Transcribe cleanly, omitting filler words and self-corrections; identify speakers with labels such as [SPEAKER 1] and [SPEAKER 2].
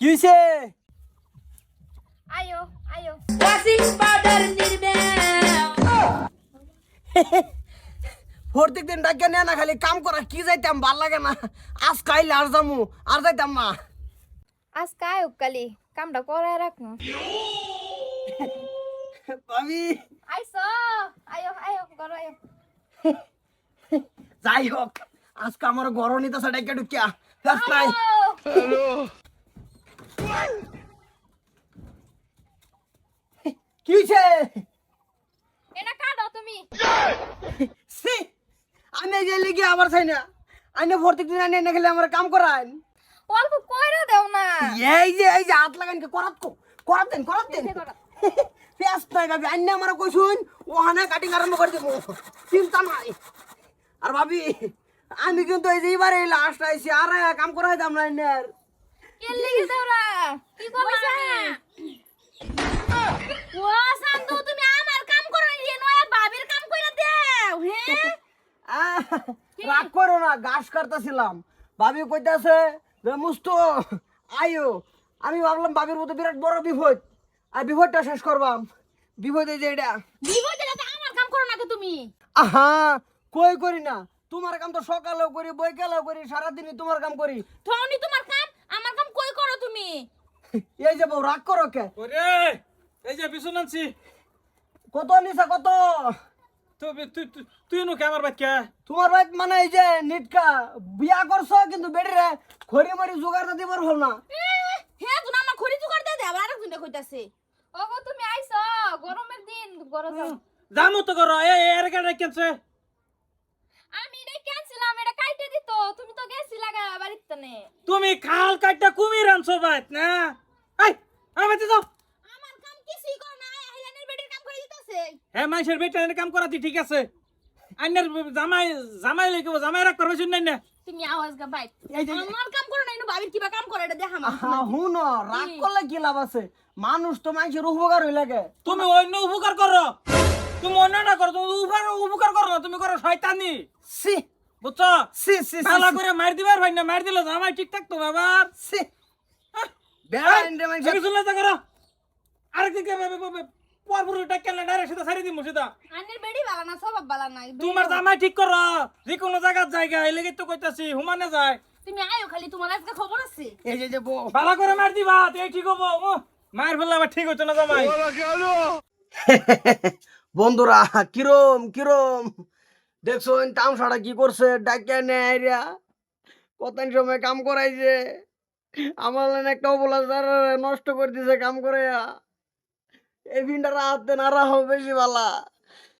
[SPEAKER 1] কি হইছে?
[SPEAKER 2] আয়ো আয়ো ওয়াশিং পাউডার নির্বে
[SPEAKER 1] প্রত্যেক দিন ডাকে নেয় না, খালি কাম করা কি যাইতাম ভাল লাগে না। আজ খাইলে আর যামু, আর যাইতাম না।
[SPEAKER 2] আজকে আয়ো কালি কামটা করে রাখনো
[SPEAKER 1] ভাবি
[SPEAKER 2] আইসো আয়ো আয়ো করো আয়ো
[SPEAKER 1] যাই হোক, আজকে আমার গরম নিতেছে ডাকে ঢুকিয়া ফেস নাই। কি হইছে?
[SPEAKER 2] এটা কাটো তুমি
[SPEAKER 1] সি, আমি এই যে লিগে আবার চাই না। আইনে প্রত্যেক দিন আইনে এনে খেলে আমার কাম করান।
[SPEAKER 2] অল্প কইরা দেও না
[SPEAKER 1] এই যে হাত লাগান কে করাত দেন ফেস নাই ভাবি। আইনে আমার কইছুন ওখানে কাটিং আরম্ভ করে দেবো, চিন্তা নাই। আর ভাবি আমি কিন্তু এই যে এবারে লাস্ট আইছি, আর কাম করাই দাম না এনের।
[SPEAKER 2] কে লাগি দেওরা কি কইছা ও শান্ত তুমি আমার কাম করো নিয়ে নয়া ভাবির কাম কইরা দেও
[SPEAKER 1] রাগ করো না, ঘাস কাটতেছিলাম। ভাবি কইতাছে যে মুস্তো আয়ো। আমি ভাবলাম ভাবির মতো বিরাট বড় বিপদ, আর বিপদটা শেষ করবাম। বিপদ এই যে এটা।
[SPEAKER 2] বিপদে যাতে আমার কাম করো নাকি তুমি
[SPEAKER 1] আহা, কই করি না। তোমার কাম তো সকালেও করি, বৈকালেও করি, সারাদিনই তোমার কাম করি।
[SPEAKER 2] থনি তোমার কাম আমার কাম কই করো তুমি
[SPEAKER 1] এই যে বউ রাগ করো কে?
[SPEAKER 3] ওরে এই যে বিছুন আনছি।
[SPEAKER 1] কত নিছে কত?
[SPEAKER 3] তুই তুই তুই নো আমার বাচ্চা।
[SPEAKER 1] তোমার ভাই মানে এই যে নিটকা বিয়া করছো, কিন্তু বেড়ে খড়ি মারি জোগাড় দিতে পারবো না।
[SPEAKER 2] হে তুই আমার খড়ি জোগাড় দে দে আবার আরেকজন কইতাছে ওগো তুমি আইছো গরমের দিন গরম
[SPEAKER 3] জামু তো করো এর গাড়ি কেনছে।
[SPEAKER 2] আমি এটা ক্যান্সেলাম এটা কাইটে দিত তুমি তো গেছি লাগা বাড়িতে নে
[SPEAKER 3] তুমি খাল কাটটা কুমির আনছো বাইত না। এই আমি তো যাও।
[SPEAKER 2] আমার কাম কিছুই কর না হেলেনের বেডির কাম করে দিতেছে
[SPEAKER 3] হ্যাঁ মাইশের বেটা কাম করাতি ঠিক আছে। আইনের জামাই জামাই লেগে জামাই রাখ করবে শুন না।
[SPEAKER 2] তুমি আওয়াজ গা বাইট
[SPEAKER 1] এই যে
[SPEAKER 2] আমার কাম করো না ইনো ভাবির কিবা কাম করে এটা দেখা
[SPEAKER 1] হুন, রাগ করলে কি লাভ আছে? মানুষ তো মানুষের উপকার হই লাগে।
[SPEAKER 3] তুমি অন্য উপকার করো, তুমি অন্য না করো, তুমি উপকার করো না, তুমি করো শয়তানি।
[SPEAKER 1] সি
[SPEAKER 3] বুঝছো?
[SPEAKER 1] সি সি
[SPEAKER 3] ভালো করে মার দিবার ভাই না, মার দিলে জামাই ঠিক থাকতো বাবা।
[SPEAKER 1] সি বেড়াইন রে মানুষ।
[SPEAKER 3] আমি শুনলে তা করো আরেকদিকে পরপুরটা কেন ডাইরেক্ট সেটা ছাড়ি দিমু সেটা।
[SPEAKER 2] আনের বেডি বালা না সব বালা না
[SPEAKER 3] তোমার জামাই ঠিক করো, যে কোনো জায়গার জায়গা এই লেগে তো কইতাছি হুমানে যায়।
[SPEAKER 2] তুমি আয়ো খালি তোমার আজকে খবর আছে
[SPEAKER 1] এই যে বউ
[SPEAKER 3] ভালো করে মার দিবা, এই ঠিক হবো। মার ফেললে আবার ঠিক হইতো না জামাই।
[SPEAKER 1] বন্ধুরা কিরম কিরম দেখছো তামসাটা কি করছে? ডাকিয়া নেয় কতদিন সময় কাম করাইছে, আমার লাইন একটা অবলা নষ্ট করে দিছে কাম করে। এই ভিনটা রাত না রাহ বেশি ভালা।